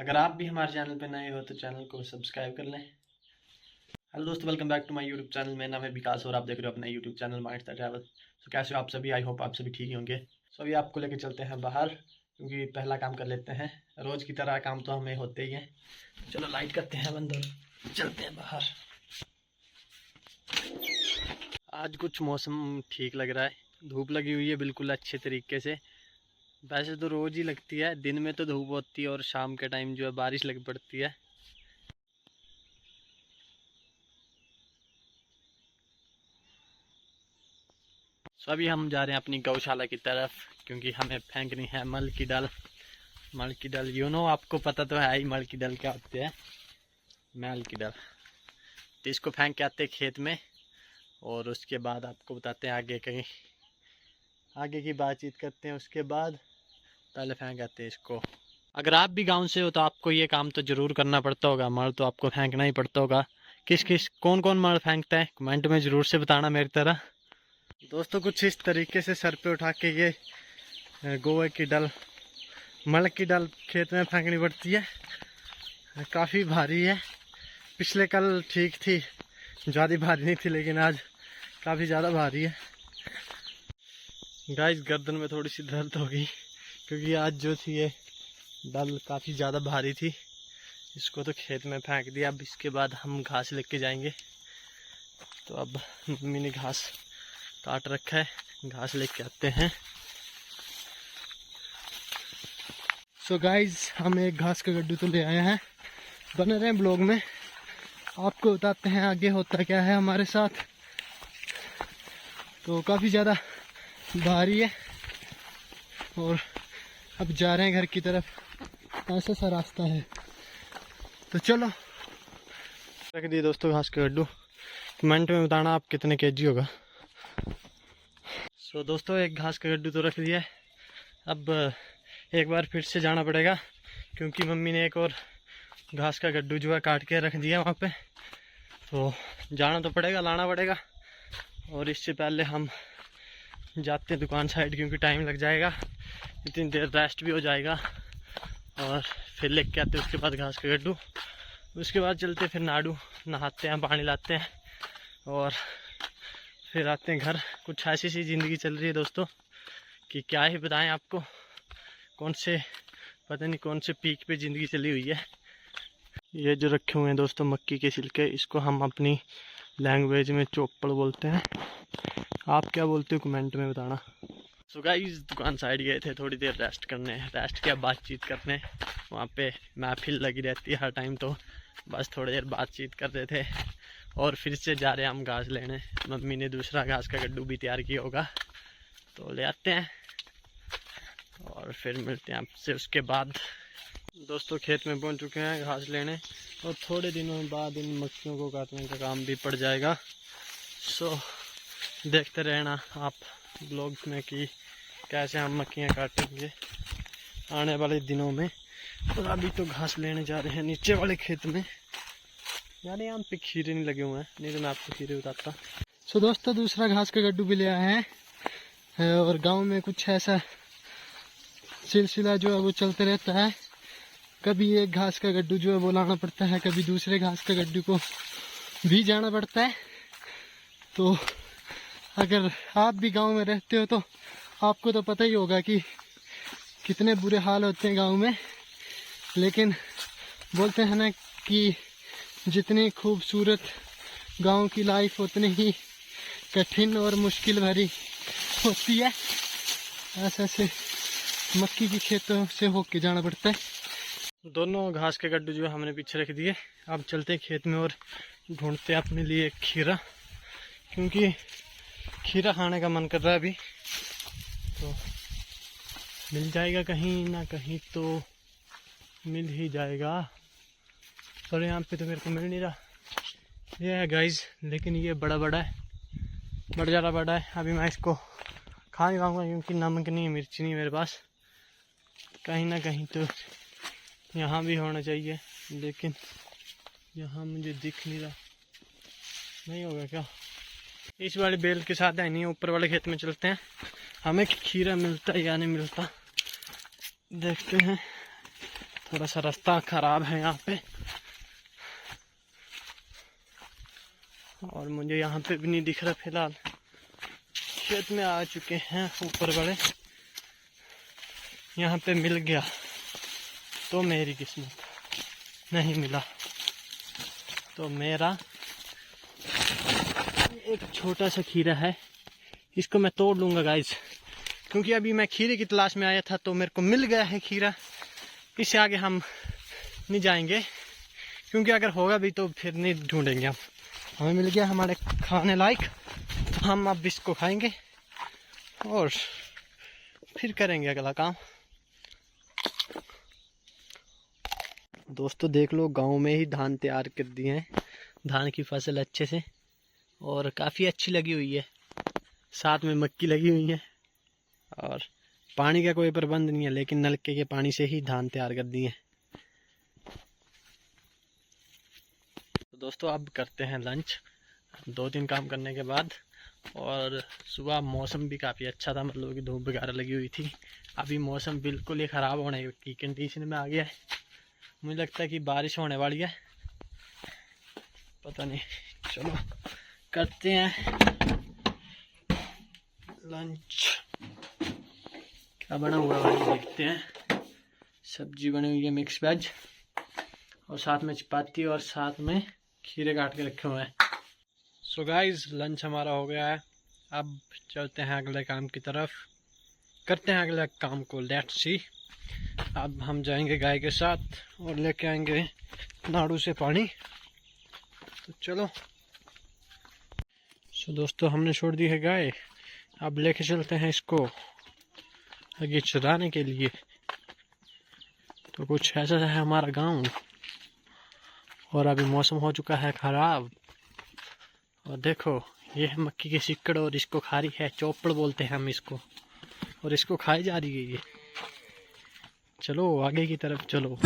अगर आप भी हमारे चैनल पर नए हो तो चैनल को सब्सक्राइब कर लें। हेलो दोस्तों, welcome back to my YouTube channel. मेरा नाम है विकास और आप देख रहे हो अपना YouTube channel minds the travel. तो कैसे हो आप सभी? आई होप आप सभी ठीक ही होंगे। सो अभी आपको लेके चलते हैं बाहर, क्योंकि पहला काम कर लेते हैं। रोज़ की तरह काम तो हमें होते ही हैं। चलो लाइट करते हैं बंद और चलते हैं बाहर। आज कुछ मौसम ठीक लग रहा है, धूप लगी हुई है बिल्कुल अच्छे तरीके से। वैसे तो रोज़ ही लगती है, दिन में तो धूप होती है और शाम के टाइम जो है बारिश लग पड़ती है। सो अभी हम जा रहे हैं अपनी गौशाला की तरफ, क्योंकि हमें फेंकनी है मल की डल। मल की डल आपको पता तो है ही मल की डल क्या होती है। मैल की डल तो इसको फेंक के आते हैं खेत में, और उसके बाद आपको बताते हैं आगे की बातचीत करते हैं। उसके बाद पहले फेंक आते हैं इसको। अगर आप भी गांव से हो तो आपको ये काम तो ज़रूर करना पड़ता होगा, मल तो आपको फेंकना ही पड़ता होगा। कौन कौन मल फेंकता है कमेंट में ज़रूर से बताना मेरी तरह। दोस्तों कुछ इस तरीके से सर पे उठा के ये गोवे की डल, मल की डल खेत में फेंकनी पड़ती है। काफ़ी भारी है। पिछले कल ठीक थी, ज़्यादा भारी नहीं थी, लेकिन आज काफ़ी ज़्यादा भारी है। गाइस गर्दन में थोड़ी सी दर्द होगी, क्योंकि आज जो थी ये डल काफ़ी ज़्यादा भारी थी। इसको तो खेत में फेंक दिया। अब इसके बाद हम घास लेके जाएंगे। तो अब मम्मी ने घास काट रखा है, घास लेके आते हैं। सो गाइज हम एक घास का गड्ढू तो ले आए हैं। बने रहे ब्लॉग में, आपको बताते हैं आगे होता क्या है हमारे साथ। तो काफ़ी ज़्यादा भारी है और अब जा रहे हैं घर की तरफ। ऐसा सा रास्ता है, तो चलो। रख दिए दोस्तों घास का गड्ढू। कमेंट में बताना आप कितने केजी होगा। सो दोस्तों एक घास का गड्ढू तो रख दिया है। अब एक बार फिर से जाना पड़ेगा, क्योंकि मम्मी ने एक और घास का गड्ढू जो है काट के रख दिया वहाँ पे। तो जाना तो पड़ेगा, लाना पड़ेगा। और इससे पहले हम जाते हैं दुकान साइड, क्योंकि टाइम लग जाएगा। इतनी देर रेस्ट भी हो जाएगा और फिर लेके आते हैं उसके बाद घास का गड्ढू। उसके बाद चलते फिर नाडू, नहाते हैं, पानी लाते हैं और फिर आते हैं घर। कुछ ऐसी सी ज़िंदगी चल रही है दोस्तों कि क्या ही बताएं आपको। पता नहीं कौन से पीक पे ज़िंदगी चली हुई है। ये जो रखे हुए हैं दोस्तों मक्की के छिलके, इसको हम अपनी लैंग्वेज में चोपड़ बोलते हैं। आप क्या बोलते हो कमेंट में बताना। सो गाइस दुकान साइड गए थे थोड़ी देर रेस्ट करने, रेस्ट क्या बातचीत करने। वहाँ पे महफिल लगी रहती है हर टाइम, तो बस थोड़ी देर बातचीत कर रहे थे और फिर से जा रहे हैं हम घास लेने। मम्मी ने दूसरा घास का गड्ढू भी तैयार किया होगा, तो ले आते हैं और फिर मिलते हैं आपसे उसके बाद। दोस्तों खेत में पहुंच चुके हैं घास लेने, और थोड़े दिनों बाद इन मक्खियों को काटने का काम भी पड़ जाएगा। सो देखते रहना आप ब्लॉग में कि कैसे हम मक्खियाँ काटेंगे आने वाले दिनों में। और अभी तो घास लेने जा रहे हैं नीचे वाले खेत में। यानी यहाँ पे खीरे नहीं लगे हुए हैं, नहीं तो मैं आपको खीरे बताता। सो दोस्तों दूसरा घास का गड्ढू भी ले आए हैं, और गांव में कुछ ऐसा सिलसिला जो है वो चलते रहता है। कभी एक घास का गड्ढू जो है वो लाना पड़ता है, कभी दूसरे घास का गड्ढू को भी जाना पड़ता है। तो अगर आप भी गांव में रहते हो तो आपको तो पता ही होगा कि कितने बुरे हाल होते हैं गांव में। लेकिन बोलते हैं ना कि जितनी खूबसूरत गांव की लाइफ उतनी ही कठिन और मुश्किल भरी होती है। ऐसे मक्की की खेतों से होके जाना पड़ता है। दोनों घास के गड्ढू जो हमने पीछे रख दिए। अब चलते हैं खेत में और ढूंढते हैं अपने लिए खीरा, क्योंकि खीरा खाने का मन कर रहा है अभी। तो मिल जाएगा कहीं ना कहीं, तो मिल ही जाएगा। पर यहाँ पे तो मेरे को मिल नहीं रहा। ये है गाइज, लेकिन ये बड़ा है, ज़्यादा बड़ा है। अभी मैं इसको खा नहीं पाऊँगा, क्योंकि नमक नहीं, मिर्ची नहीं मेरे पास। कहीं ना कहीं तो यहाँ भी होना चाहिए, लेकिन यहाँ मुझे दिख नहीं रहा। नहीं होगा क्या? इस वाले बेल के साथ है नहीं, ऊपर वाले खेत में चलते हैं। हमें खीरा मिलता या नहीं मिलता देखते हैं। थोड़ा सा रास्ता खराब है यहाँ पे, और मुझे यहाँ पे भी नहीं दिख रहा फिलहाल। खेत में आ चुके हैं ऊपर बड़े, यहाँ पे मिल गया तो मेरी किस्मत, नहीं मिला तो मेरा एक छोटा सा खीरा है, इसको मैं तोड़ लूँगा गाइज, क्योंकि अभी मैं खीरे की तलाश में आया था तो मेरे को मिल गया है खीरा। इससे आगे हम नहीं जाएंगे, क्योंकि अगर होगा भी तो फिर नहीं ढूंढेंगे हम। हमें मिल गया हमारे खाने लायक, तो हम अब इसको खाएंगे और फिर करेंगे अगला काम। दोस्तों देख लो, गांव में ही धान तैयार कर दिए हैं, धान की फसल अच्छे से, और काफ़ी अच्छी लगी हुई है, साथ में मक्की लगी हुई है, और पानी का कोई प्रबंध नहीं है, लेकिन नलके के पानी से ही धान तैयार कर दिए। तो दोस्तों अब करते हैं लंच 2-3 काम करने के बाद। और सुबह मौसम भी काफ़ी अच्छा था, मतलब कि धूप वगैरह लगी हुई थी। अभी मौसम बिल्कुल ही ख़राब होने की कंडीशन में आ गया है, मुझे लगता है कि बारिश होने वाली है, पता नहीं। चलो करते हैं लंच। क्या बना हुआ है देखते हैं। सब्जी बनी हुई है मिक्स वेज, और साथ में चपाती, और साथ में खीरे काट के रखे हुए हैं। सो गाइस लंच हमारा हो गया है, अब चलते हैं अगले काम की तरफ, करते हैं अगले काम को। Let's see. अब हम जाएंगे गाय के साथ और लेके आएंगे नाड़ू से पानी, तो चलो। सो दोस्तों हमने छोड़ दी है गाय, अब लेके चलते हैं इसको आगे चराने के लिए। तो कुछ ऐसा है हमारा गांव, और अभी मौसम हो चुका है खराब, और देखो ये है मक्की की सिक्कड़, और इसको खा रही है, चोपड़ बोलते हैं हम इसको, और इसको खाई जा रही है ये। चलो आगे की तरफ चलो।